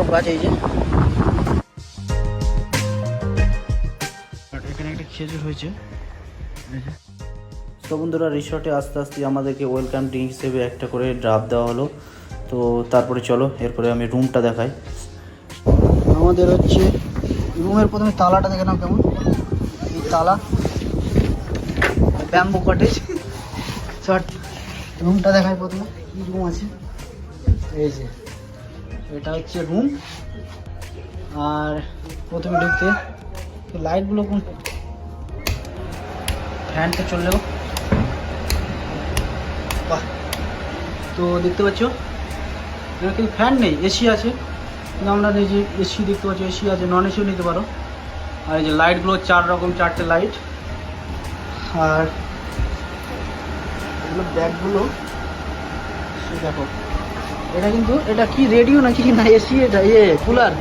Mangrove গাছ এই যে, এখানে একটা খেজুর হয়েছে। তো বন্ধুরা রিসর্টে আস্তে আস্তে আমাদেরকে ওয়েলকাম ড্রিঙ্ক হিসেবে একটা করে ড্রাফট দেওয়া হলো। তো তারপরে চলো এরপরে আমি রুমটা দেখাই। আমাদের হচ্ছে রুমের প্রথমে তালাটা দেখে নাও কেমন, এই তালা ব্যাম্বু কটেজ। শর্ট রুমটা দেখাই প্রথমে, কী রুম আছে। এই যে এটা হচ্ছে রুম। আর প্রথমে ঢুকতে লাইটগুলো কোন, ফ্যানটা চললেও বাহ। তো দেখতে পাচ্ছ এখানে কিন্তু ফ্যান নেই, এসি আছে, কিন্তু আমরা নিজে এসি দেখতে পাচ্ছি, এসি আছে, নন এসিও নিতে পারো। আর এই যে লাইটগুলো 4 রকম 4টে লাইট। আর এগুলো ব্যাগগুলো দেখো, এটা কিন্তু এটা কি রেডিও নাকি না এসি, এটা কুলার,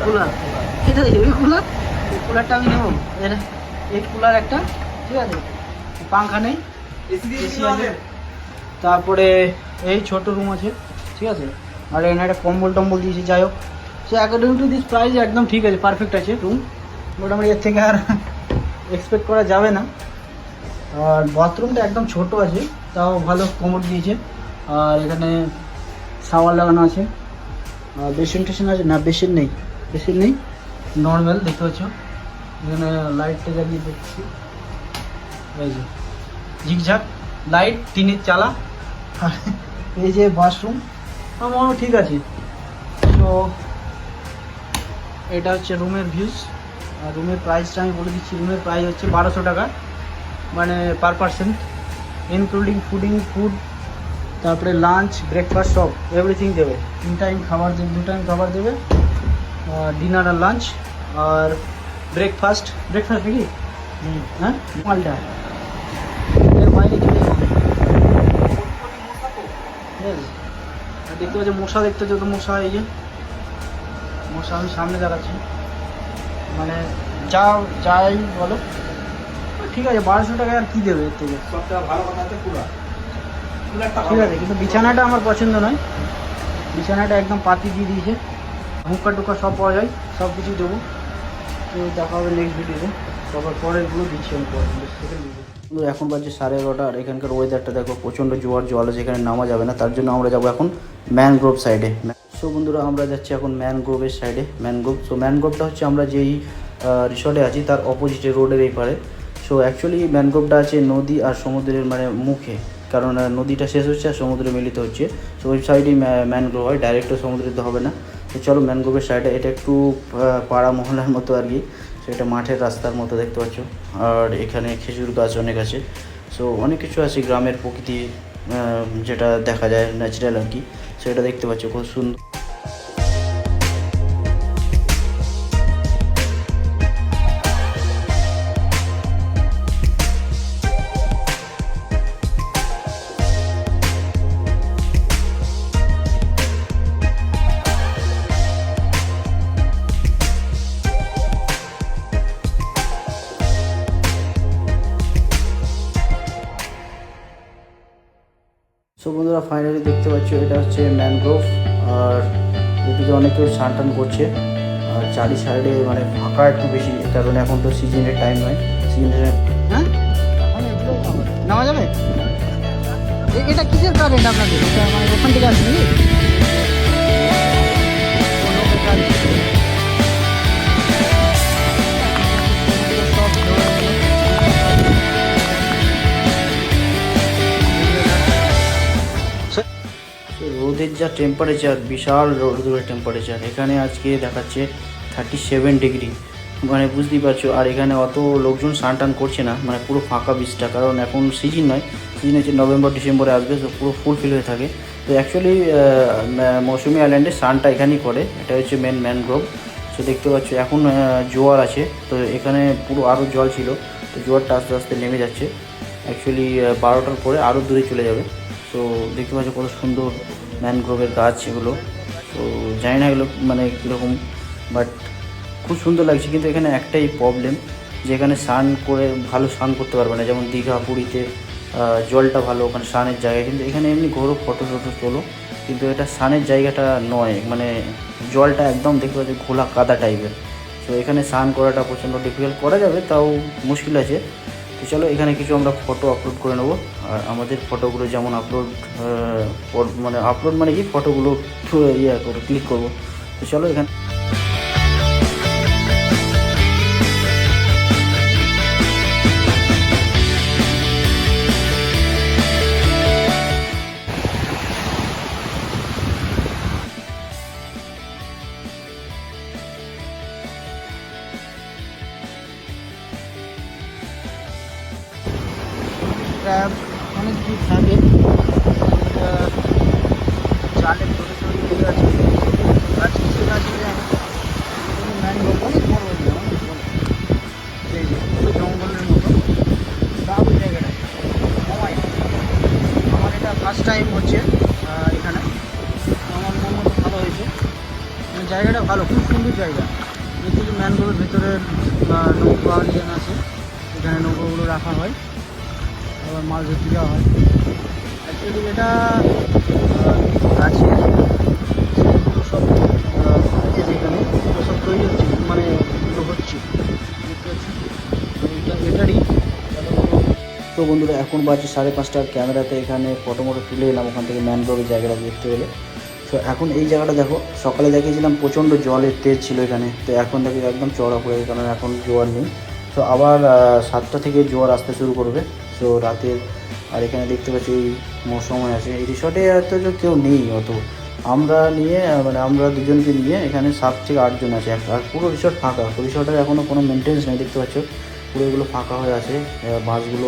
এটা হেভি কুলার। এই কুলারটা আমি নেবো, এটা এই কুলার একটা, ঠিক আছে, পাংখা নেই, এসি আছে। তারপরে এই ছোট রুম আছে, ঠিক আছে। আর এখানে একটা কম্বল টম্বল দিয়েছি। যাই হোক, সে অ্যাকর্ডিং টু দিস প্রাইস একদম ঠিক আছে, পারফেক্ট আছে রুম। মোটামুটি এর থেকে আর এক্সপেক্ট করা যাবে না। আর বাথরুমটা একদম ছোট আছে, তাও ভালো কমোড দিয়েছে। আর এখানে শাওয়ার লাগানো আছে। আর বেসিন টেসিন আছে না, বেসিন নেই, নর্মাল দেখতে পাচ্ছ। এখানে লাইটটা জ্বালিয়ে দেখছি, এই যে ঝিকঝাক লাইট, টিনের চালা। আর এই যে বাথরুম, আমার মনে হয় ঠিক আছে। তো এটা হচ্ছে রুমের ভিউজ। আর রুমের প্রাইসটা আমি বলে দিচ্ছি, রুমের প্রাইস হচ্ছে 1200 টাকা, মানে পার পারসন, ইনক্লুডিং ফুড, তারপরে লাঞ্চ, ব্রেকফাস্ট, সব এভরিথিং দেবে। 2 টাইম খাবার দেবে, ডিনার আর লাঞ্চ। আর ব্রেকফাস্ট নাকি, হ্যাঁ, মালটা এর বাইরে চলে যাবে। ঠিক আছে। আর দেখতে পাচ্ছি মশা, দেখতে যত মশা, এই যে মশা আমি সামনে দেখাচ্ছি, মানে যাই বলো ঠিক আছে। 1200 টাকায় আর কি দেবে এর থেকে, সবথেকে ভালো কথা হচ্ছে কুলারটা, ঠিক আছে। কিন্তু বিছানাটা আমার পছন্দ নয়, বিছানাটা একদম পাতি দিয়ে দিয়েছে। হুক্কা টুক্কা সব পাওয়া যায়, সব কিছু দেবো। তো দেখা হবে নেক্সট ভিডিওতে, তারপর পরেরগুলো দিচ্ছি আমি পরে। কিন্তু এখন বাজে 11:30। আর এখানকার ওয়েদারটা দেখো, প্রচণ্ড জল আছে, এখানে নামা যাবে না। তার জন্য আমরা যাবো এখন ম্যানগ্রোভ সাইডে। সো বন্ধুরা আমরা যাচ্ছি এখন ম্যানগ্রোভের সাইডে। ম্যানগ্রোভটা হচ্ছে আমরা যেই রিসর্টে আছি তার অপোজিটে, রোডের এই পারে। সো অ্যাকচুয়ালি ম্যানগ্রোভটা আছে নদী আর সমুদ্রের মানে মুখে, কারণ নদীটা শেষ হচ্ছে আর সমুদ্রে মিলিত হচ্ছে। সো ওই সাইডেই ম্যানগ্রোভ হয়, ডাইরেক্টও সমুদ্রে তো হবে না। তো চলো ম্যানগ্রোভের সাইডে, এটা একটু পাড়া মহলার মতো আর কি। সো এটা মাঠের রাস্তার মতো দেখতে পাচ্ছ। আর এখানে খেজুর গাছ অনেক আছে। সো অনেক কিছু আছে, গ্রামের প্রকৃতি যেটা দেখা যায় ন্যাচারাল আর কি, সেটা দেখতে পাচ্ছ, খুব সুন্দর। সো বন্ধুরা ফাইনালি দেখতে পাচ্ছ এটা হচ্ছে ম্যানগ্রোভ। আর এদিকে অনেক কেউ স্নান টান করছে। আর চারি সাইডে মানে ফাঁকা একটু বেশি, কারণ এখন তো সিজনের টাইম নয়, সিজনের। হ্যাঁ নেওয়া যাবে। এটা কিসের কারেন্ট আপনাদের, এটা মানে ওখান থেকে আসবে নাকি? রোদের যা টেম্পারেচার, বিশাল রোদের টেম্পারেচার। এখানে আজকে দেখাচ্ছে 37 ডিগ্রি, মানে বুঝতেই পারছো। আর এখানে অত লোকজন স্নান টান করছে না, মানে পুরো ফাঁকা বিচটা, কারণ এখন সিজন নয়, সিজন হচ্ছে নভেম্বর ডিসেম্বরে আসবে। তো পুরো ফুলফিল হয়ে থাকে। তো অ্যাকচুয়ালি মৌসুমি আইল্যান্ডে স্নানটা এখানেই করে, এটা হচ্ছে ম্যানগ্রোভ। সো দেখতে পাচ্ছ এখন জোয়ার আছে, তো এখানে পুরো আরও জল ছিল, তো জোয়ারটা আস্তে আস্তে নেমে যাচ্ছে। অ্যাকচুয়ালি 12টার পরে আরও দূরে চলে যাবে। তো দেখতে পাচ্ছ কত সুন্দর ম্যানগ্রোভের গাছ এগুলো। তো জানি না এগুলো মানে কীরকম, বাট খুব সুন্দর লাগছে। কিন্তু এখানে একটাই প্রবলেম, যে এখানে স্নান করে ভালো স্নান করতে পারবে না, যেমন দীঘা পুরীতে জলটা ভালো, ওখানে স্নানের জায়গায়। কিন্তু এখানে এমনি ঘোরো, ফটো তোলো, কিন্তু এটা স্নানের জায়গাটা নয়, মানে জলটা একদম দেখতে পাচ্ছি ঘোলা কাদা টাইপের। তো এখানে স্নান করাটা প্রচণ্ড ডিফিকাল্ট, করা যাবে তাও মুশকিল আছে। তো চলো এখানে কিছু আমরা ফটো আপলোড করে নেবো। আর আমাদের ফটোগুলো যেমন আপলোড মানে কি ফটোগুলো ক্লিক করবো। তো চলো এখানে ক্র্যাব অনেক কিছু থাকে, জালে ধরে ধরে আছে গাছ, কিছু গাছ ম্যানগ্রোভ অনেক বড় হয়ে যায়, অনেক বড়, এই যে পুরো জঙ্গলের মতো দারুণ জায়গাটা। সময় আমার এটা ফার্স্ট টাইম হচ্ছে এখানে, আমার মন মতো ভালো হয়েছে, জায়গাটা ভালো, খুব সুন্দর জায়গা। দেখছি যে ম্যানগ্রোভের ভেতরে নৌকা নিয়ে আছে, এখানে নৌকাগুলো রাখা হয়, আবার মাছ ধরতে যাওয়া হয়। অ্যাকচুয়ালি এটা গাছের সেগুলো সব আছে যেখানে, এগুলো সব তৈরি হচ্ছে, মানে এগুলো হচ্ছে দেখতে পাচ্ছি, তো এটারই। তো বন্ধুরা এখন বাজে 5:30, ক্যামেরাতে এখানে ফটো মটো তুলে এলাম ওখান থেকে ম্যানগ্রোভের জায়গাটা দেখতে পেলে। তো এখন এই জায়গাটা দেখো, সকালে দেখিয়েছিলাম প্রচণ্ড জলের তেজ ছিল এখানে, তো এখন দেখো একদম চড়া পড়ে গেছে, কারণ এখন জোয়ার নেই। তো আবার 7টা থেকে জোয়ার আসতে শুরু করবে। তো রাতের, আর এখানে দেখতে পাচ্ছি এই মৌসময় আছে, এই রিসর্টে হয়তো কেউ নেই অত, আমরা নিয়ে মানে আমরা দুজনকে নিয়ে এখানে 7 থেকে 8 জন আছে। আর পুরো রিসর্ট ফাঁকা, রিসর্টের এখনও কোনো মেনটেন্স নেই, দেখতে পাচ্ছ পুরো এগুলো ফাঁকা হয়ে আছে, বাসগুলো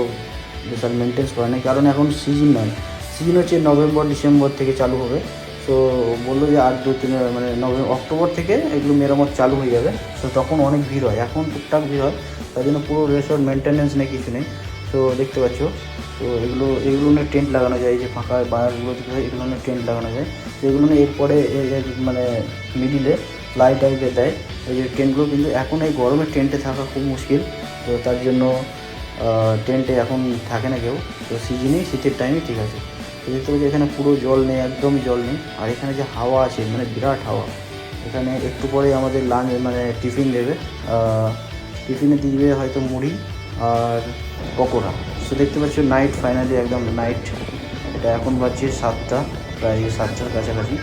বিশাল মেনটেন্স করে নেই, কারণ এখন সিজন নয়, সিজন হচ্ছে নভেম্বর ডিসেম্বর থেকে চালু হবে। তো বললো যে আর 2-3 মানে অক্টোবর থেকে এগুলো মেরামত চালু হয়ে যাবে। তো তখন অনেক ভিড় হয়, এখন টুকটাক ভিড় হয়, তাই জন্য পুরো রিসর্ট মেনটেন্যান্স নেই, কিছু নেই। তো দেখতে পাচ্ছ, তো এগুলো নিয়ে টেন্ট লাগানো যায়, এই যে ফাঁকা বায়ারগুলো দেখতে হয়, এগুলো নিয়ে টেন্ট লাগানো যায়। তো এগুলো নিয়ে এরপরে মানে মিডিলে ফ্লাই টাইপের দেয়, এই যে টেন্টগুলো। কিন্তু এখন এই গরমে টেন্টে থাকা খুব মুশকিল, তো তার জন্য টেন্টে এখন থাকে না কেউ। তো সিজনেই শীতের টাইমে ঠিক আছে। তো দেখতে পাচ্ছি এখানে পুরো জল নেই, একদমই জল নেই। আর এখানে যে হাওয়া আছে, মানে বিরাট হাওয়া। এখানে একটু পরে আমাদের লাঞ্চ মানে টিফিন দেবে, টিফিনে দিবে হয়তো মুড়ি আর পকোড়া। সো দেখতে পাচ্ছ নাইট, ফাইনালি একদম নাইট। এটা এখন বাজছে 7টা, প্রায় 7টার কাছাকাছি।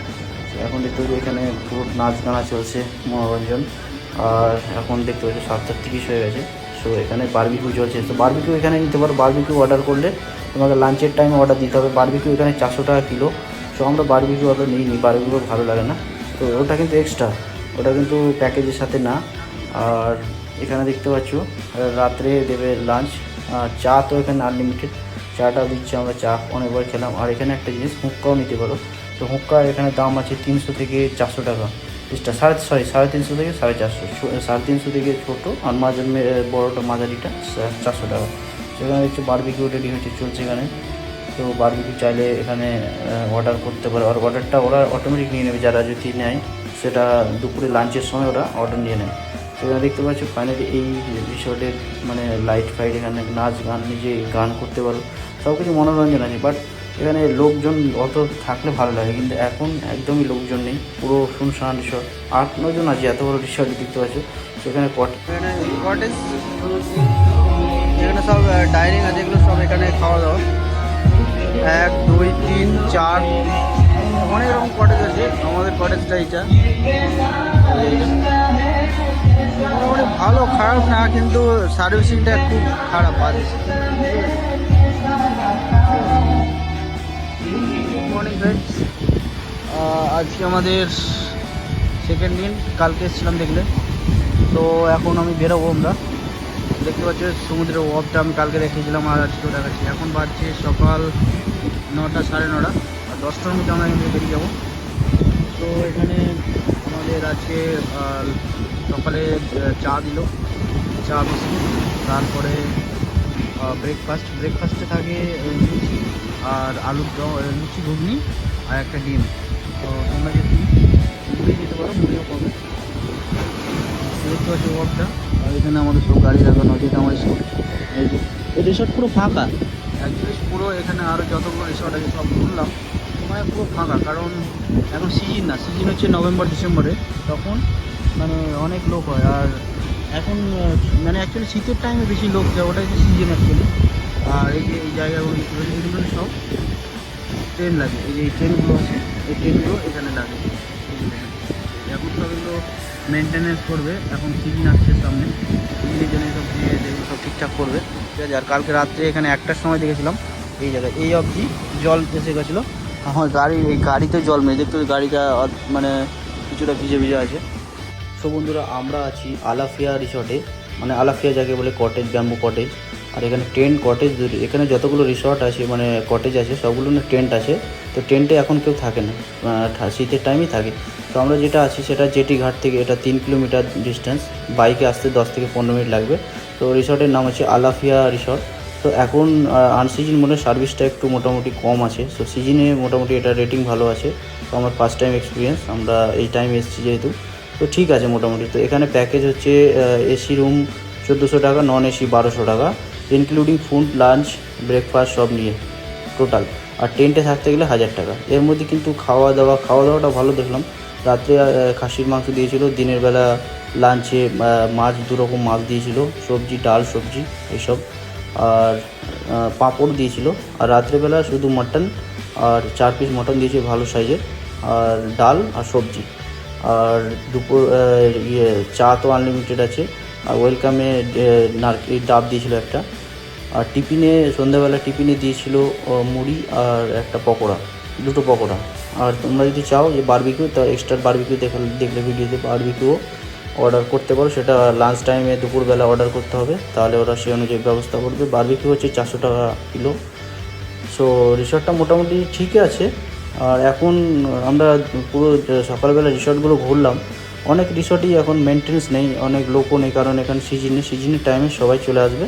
এখন দেখতে পাচ্ছি এখানে পুরো নাচ গানা চলছে, মনোরঞ্জন। আর এখন দেখতে পাচ্ছি 7:30 হয়ে গেছে। সো এখানে বারবিকিউ চলছে, তো বারবিকিউ এখানে নিতে পারো। বারবিকিউ অর্ডার করলে তোমাকে লাঞ্চের টাইমে অর্ডার দিতে হবে। বারবিকিউ এখানে 400 টাকা কিলো। সো আমরা বারবিকিউ অর্ডার নিইনি, বারবিকিউ ভালো লাগে না, তো ওটা কিন্তু এক্সট্রা, ওটা কিন্তু প্যাকেজের সাথে না। আর এখানে দেখতে পাচ্ছ রাত্রে দেবে লাঞ্চ, চা তো এখানে আনলিমিটেড, চাটা দিচ্ছে, আমরা চা অনেকবার খেলাম। আর এখানে একটা জিনিস, হুক্কাও নিতে পারো। তো হুক্কা এখানে দাম আছে 300 থেকে 400 টাকা এক্সট্রা, 350 থেকে 450, 350 থেকে ছোটো, আর বড়োটা মাঝারিটা 400 টাকা। সেখানে দেখছি বারবিকিউ রেডি হয়েছে, চলছে এখানে। তো বারবিকিউ চাইলে এখানে অর্ডার করতে পারে, আর অর্ডারটা ওরা অটোমেটিক নিয়ে নেবে, যারা যদি নেয় সেটা দুপুরে লাঞ্চের সময় ওরা অর্ডার নিয়ে নেয়। তো এখানে দেখতে পাচ্ছি ফাইনালি এই রিসর্টের মানে লাইট ফাইট, এখানে নাচ গান, নিজে গান করতে পারো, সব কিছু মনোরঞ্জন আছে। বাট এখানে লোকজন অত থাকলে ভালো লাগে, কিন্তু এখন একদমই লোকজন নেই, পুরো শুনশান রিসর্ট। 8-9 জন আছে, এত বড় রিসর্ট দেখতে পাচ্ছ। সেখানে কটেজ, এখানে সব ডাইনিং আছে, এগুলো সব এখানে খাওয়া দাওয়া, 1 2 3 4 অনেক রকম কটেজ আছে। আমাদের কটেজটা এইটা মোটামুটি ভালো, খারাপ না, কিন্তু সার্ভিসিংটা খুব খারাপ আছে। গুড মর্নিং ফ্রেন্ডস, আজকে আমাদের সেকেন্ড দিন, কালকে এসেছিলাম দেখলে। তো এখন আমি বেরোবো, আমরা দেখতে পাচ্ছি সমুদ্রের ওয়াবটা আমি কালকে দেখিয়েছিলাম, আর আজকেও দেখাচ্ছি। এখন বাজছে সকাল 9টা 9:30, আর 10টার মধ্যে আমরা এখানে বেরিয়ে যাবো। তো এখানে আমাদের আজকে সকালে চা দিল, চা বিস্কুট, তারপরে ব্রেকফাস্টে থাকে লুচি আর আলুর দম, লুচি ঘুগনি আর একটা ডিম। তো তোমরা যদি মুড়ি দিতে পারো, মুড়িও পাবে। দেখতে পাচ্ছি ওয়াবটা, আর এখানে আমাদের সব গাড়ি লাগানো আছে, এটা আমার স্কুটি। এই রিসর্ট পুরো ফাঁকা, অ্যাকচুয়ালি পুরো এখানে আরও যতগুলো রিসর্ট আছে সব ঘুরলাম, মানে পুরো ফাঁকা, কারণ এখন সিজন না, সিজন হচ্ছে নভেম্বর ডিসেম্বরে, তখন মানে অনেক লোক হয়। আর এখন মানে অ্যাকচুয়ালি শীতের টাইমে বেশি লোক যায়, ওটা হচ্ছে সিজন অ্যাকচুয়ালি। আর এই যে এই জায়গাগুলো এগুলো সব ট্রেন লাগে, এই যে এই ট্রেনগুলো আছে, এই ট্রেনগুলো এখানে লাগে। এখন সব এগুলো মেনটেনেন্স করবে, এখন সিজন আসছে সামনে, সিজনের জন্য সব যেগুলো সব ঠিকঠাক করবে, ঠিক আছে। আর কালকে রাত্রে এখানে 1টার সময় দেখেছিলাম এই জায়গায় এই অবধি জল এসে গেছিলো। আমার এই গাড়িতে জল মেরে দেখতে, গাড়িটা মানে কিছুটা ভিজে ভিজে আছে। সো বন্ধুরা, আমরা আছি আলাফিয়া রিসর্টে, মানে আলাফিয়া যাকে বলে কটেজ, ব্যাম্বু কটেজ। আর এখানে টেন্ট কটেজ, এখানে যতগুলো রিসর্ট আছে মানে কটেজ আছে সবগুলো না টেন্ট আছে। তো টেন্টে এখন কেউ থাকে না, শীতের টাইমই থাকে। তো আমরা যেটা আছি সেটা জেটি ঘাট থেকে, এটা 3 কিলোমিটার ডিস্টেন্স, বাইকে আসতে 10 থেকে 15 মিনিট লাগবে। তো রিসর্টের নাম হচ্ছে আলাফিয়া রিসর্ট। তো এখন আনসিজন মনে সার্ভিসটা একটু মোটামুটি কম আছে, সো সিজনে মোটামুটি এটা রেটিং ভালো আছে। তো আমার ফার্স্ট টাইম এক্সপিরিয়েন্স, আমরা এই টাইম এসেছি যেহেতু, তো ঠিক আছে মোটামুটি। তো এখানে প্যাকেজ হচ্ছে এসি রুম 1400 টাকা, নন এসি 1200 টাকা, ইনক্লুডিং ফুড, লাঞ্চ, ব্রেকফাস্ট সব নিয়ে টোটাল। আর টেন্টে থাকতে গেলে 1000 টাকা। এর মধ্যে কিন্তু খাওয়া দাওয়াটা ভালো দেখলাম। রাত্রে খাসির মাংস দিয়েছিল, দিনের বেলা লাঞ্চে মাছ, 2 রকম মাছ দিয়েছিল, সবজি, ডাল, সবজি এইসব, আর পাঁপড় দিয়েছিল। আর রাত্রেবেলা শুধু মাটন, আর 4 পিস মটন দিয়েছে ভালো সাইজের, আর ডাল আর সবজি। আর দুপুর চা তো আনলিমিটেড আছে। আর ওয়েলকামে নারকেল ডাব দিয়েছিল একটা। আর টিফিনে, সন্ধ্যাবেলা টিফিনে দিয়েছিল মুড়ি আর একটা পকোড়া, 2টো পকোড়া। আর তোমরা যদি চাও যে বারবিকিউ, তা এক্সট্রা বারবিকিউ দেখলে ভিডিওতে বারবিকিউ অর্ডার করতে পারো। সেটা লাঞ্চ টাইমে দুপুরবেলা অর্ডার করতে হবে, তাহলে ওরা সেই অনুযায়ী ব্যবস্থা করবে। বারবিকিউ হচ্ছে 400 টাকা কিলো। সো রিসর্টটা মোটামুটি ঠিকই আছে। আর এখন আমরা পুরো সকালবেলা রিসর্টগুলো ঘুরলাম, অনেক রিসর্টই এখন মেনটেন্স নেই, অনেক লোকও নেই, কারণ এখানে সিজনের টাইমে সবাই চলে আসবে।